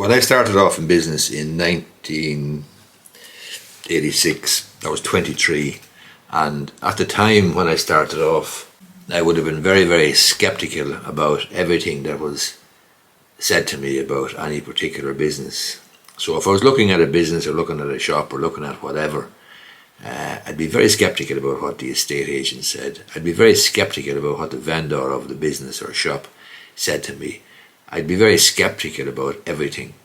When I started off in business in 1986, I was 23, and at the time when I started off, I would have been very, very skeptical about everything that was said to me about any particular business. So if I was looking at a business or looking at a shop or looking at whatever, I'd be very skeptical about what the estate agent said. I'd be very skeptical about what the vendor of the business or shop said to me. I'd be very skeptical about everything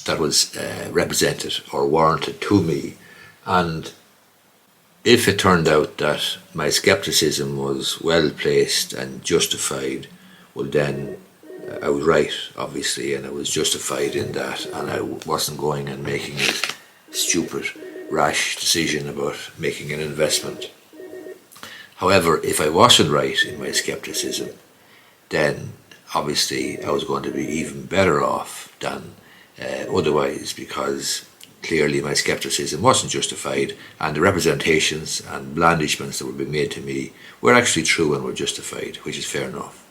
that was represented or warranted to me. And if it turned out that my skepticism was well placed and justified, well then I was right, obviously, and I was justified in that, and I wasn't going and making a stupid, rash decision about making an investment. However, if I wasn't right in my skepticism, then obviously I was going to be even better off than otherwise, because clearly my skepticism wasn't justified, and the representations and blandishments that were being made to me were actually true and were justified, which is fair enough.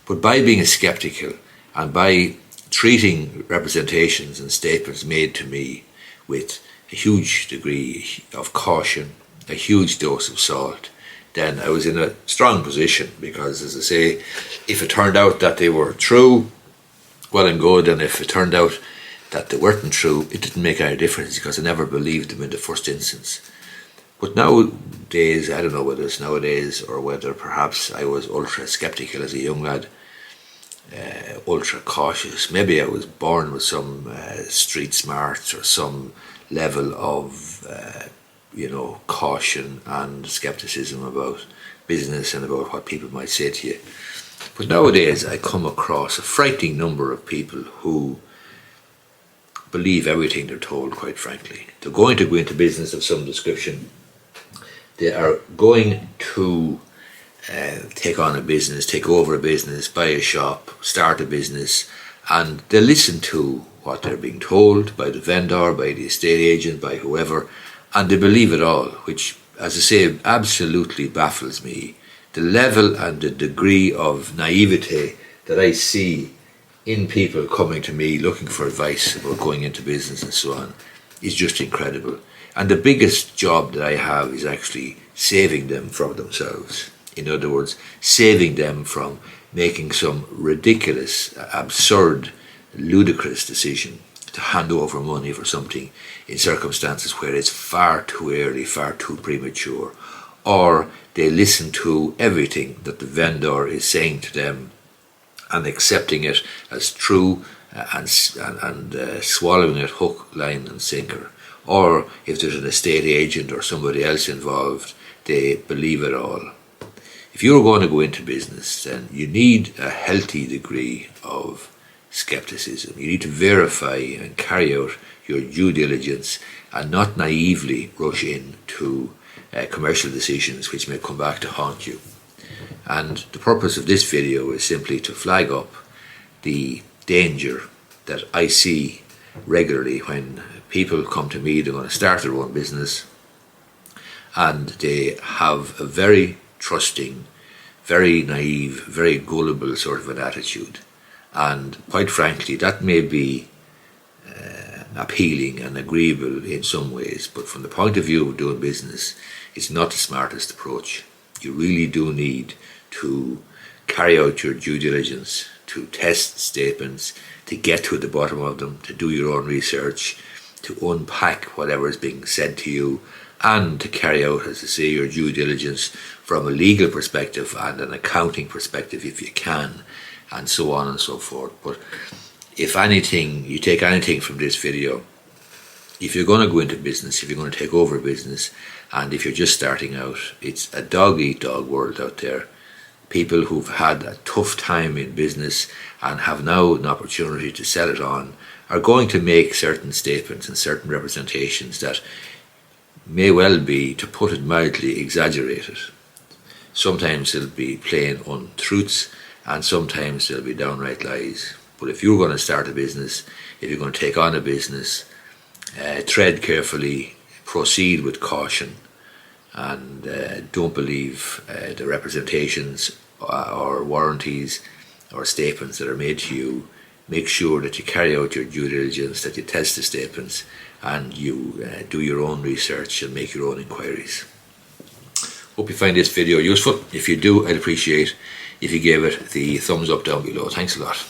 But by being skeptical and by treating representations and statements made to me with a huge degree of caution, a huge dose of salt, then I was in a strong position, because, as I say, if it turned out that they were true, well and good, and if it turned out that they weren't true, it didn't make any difference, because I never believed them in the first instance. But nowadays, I don't know whether it's nowadays or whether perhaps I was ultra skeptical as a young lad, ultra cautious. Maybe I was born with some street smarts or some level of caution and skepticism about business and about what people might say to you. But nowadays I come across a frightening number of people who believe everything they're told, quite frankly. They're going to go into business of some description. They are going to take on a business, take over a business, buy a shop, start a business, and they listen to what they're being told by the vendor, by the estate agent, by whoever, and they believe it all, which, as I say, absolutely baffles me. The level and the degree of naivety that I see in people coming to me looking for advice about going into business and so on is just incredible. And the biggest job that I have is actually saving them from themselves. In other words, saving them from making some ridiculous, absurd, ludicrous decision to hand over money for something in circumstances where it's far too early, far too premature, or they listen to everything that the vendor is saying to them and accepting it as true and swallowing it hook, line and sinker. Or if there's an estate agent or somebody else involved, they believe it all. If you're going to go into business, then you need a healthy degree of skepticism. You need to verify and carry out your due diligence and not naively rush into commercial decisions which may come back to haunt you. And the purpose of this video is simply to flag up the danger that I see regularly when people come to me, they're going to start their own business, and they have a very trusting, very naive, very gullible sort of an attitude. And quite frankly, that may be appealing and agreeable in some ways, but from the point of view of doing business, it's not the smartest approach. You really do need to carry out your due diligence, to test statements, to get to the bottom of them, to do your own research, to unpack whatever is being said to you, and to carry out, as I say, your due diligence from a legal perspective and an accounting perspective if you can, and so on and so forth. But if anything, you take anything from this video, if you're going to go into business, if you're going to take over a business, and if you're just starting out, it's a dog-eat-dog world out there. People who've had a tough time in business and have now an opportunity to sell it on are going to make certain statements and certain representations that may well be, to put it mildly, exaggerated. Sometimes they'll be plain untruths, and sometimes they'll be downright lies. But if you're going to start a business, if you're going to take on a business, tread carefully, proceed with caution, and don't believe the representations or warranties or statements that are made to you make sure that you carry out your due diligence, that you test the statements, and you do your own research and make your own inquiries. Hope you find this video useful. If you do, I'd appreciate if you gave it the thumbs up down below. Thanks a lot.